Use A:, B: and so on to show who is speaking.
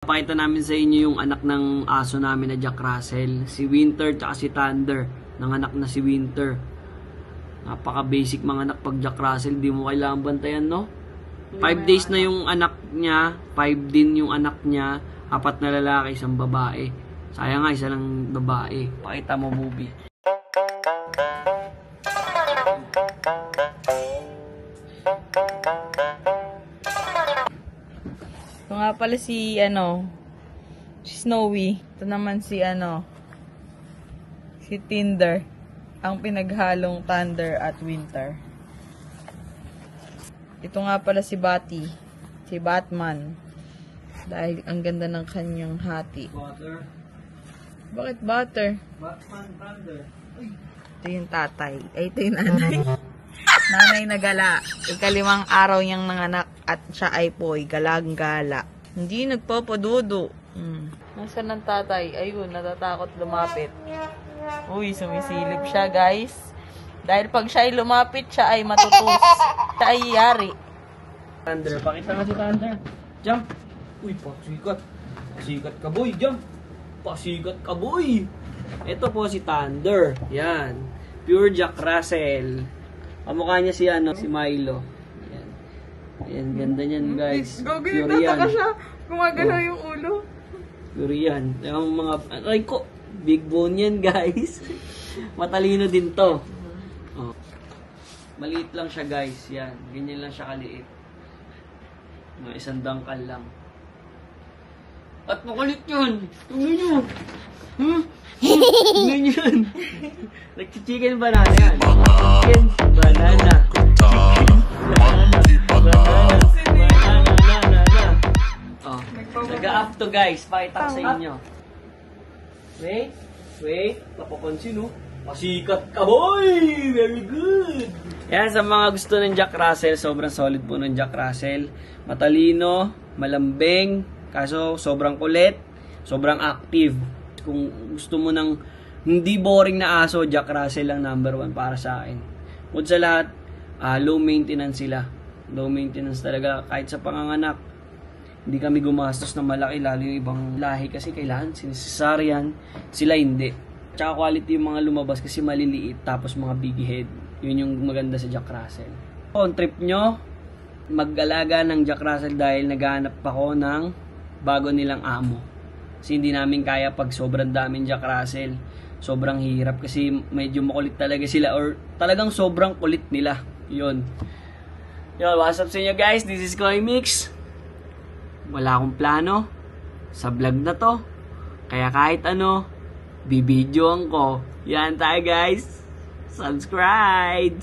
A: Pakita namin sa inyo yung anak ng aso namin na Jack Russell. Si Winter tsaka si Thunder. Nanganak na si Winter. Napaka basic mga anak pag Jack Russell. Di mo kailangan bantayan, no? 5 days na yung anak niya. 5 din yung anak niya. 4 na lalaki, isang babae. Sayang nga, isa lang babae. Pakita mo, movie.
B: Ito nga pala si Snowy. Ito naman si si Tinder. Ang pinaghalong Thunder at Winter. Ito nga pala si Batty. Si Batman. Dahil ang ganda ng kanyang hati.
A: Butter.
B: Bakit butter?
A: Batman, Thunder.
B: Ito yung tatay. Ay, ito yung nanay. Nanay na gala. 5 araw niyang nanganak at siya ay po'y galang-gala. Hindi nagpapadudo. Nasaan ang tatay? Ayun, natatakot lumapit. Uy, sumisilip siya, guys. Dahil pag siya ay lumapit, siya ay matutus. Siya ay yari.
A: Thunder, pakita nga si Thunder. Jump. Uy, pasikat. Pasikat ka, boy. Jump. Pasikat ka, boy. Ito po si Thunder. Yan. Pure Jack Russell. Kamukha niya si Milo. Yan. Ayan, ganda niyan, guys. Pure yan.
B: Ka siya. Gumagalaw yung ulo.
A: Pure yan. Yung mga, ay ko, big bone yan, guys. Matalino din to. Oh. Maliit lang siya, guys. Yan. Ganyan lang siya kaliit. Mga isang dangkal lang. At makulit yun. Tingnan nyo. Tingnan yun. Nag-chicken banana yan. Chicken banana. Banana. Oh. Nag-up to, guys. Pakita ko sa inyo. Wait. Papapansin, oh. Pasikat ka, boy! Very good! Yan, sa mga gusto ng Jack Russell, sobrang solid po ng Jack Russell. Matalino, malambing, kaso sobrang kulit, sobrang active. Kung gusto mo ng hindi boring na aso, Jack Russell lang number 1 para sa akin. Bukod sa lahat, low maintenance sila. Low maintenance talaga, kahit sa panganganak. Hindi kami gumastos ng malaki, lalo yung ibang lahi kasi kailangan sinisesaryan, sila hindi. Tsaka quality yung mga lumabas kasi maliliit, tapos mga big head. Yun yung maganda sa Jack Russell. Kung trip nyo, mag-alaga ng Jack Russell dahil naghahanap ako ng bago nilang amo. Kasi hindi namin kaya pag sobrang daming Jack Russell. Sobrang hirap kasi medyo makulit talaga sila or talagang sobrang kulit nila. Yun. What's up sa inyo, guys? This is Koy Mix. Wala akong plano sa vlog na to. Kaya kahit ano, bibidyoan ko. Yan tayo, guys. Subscribe!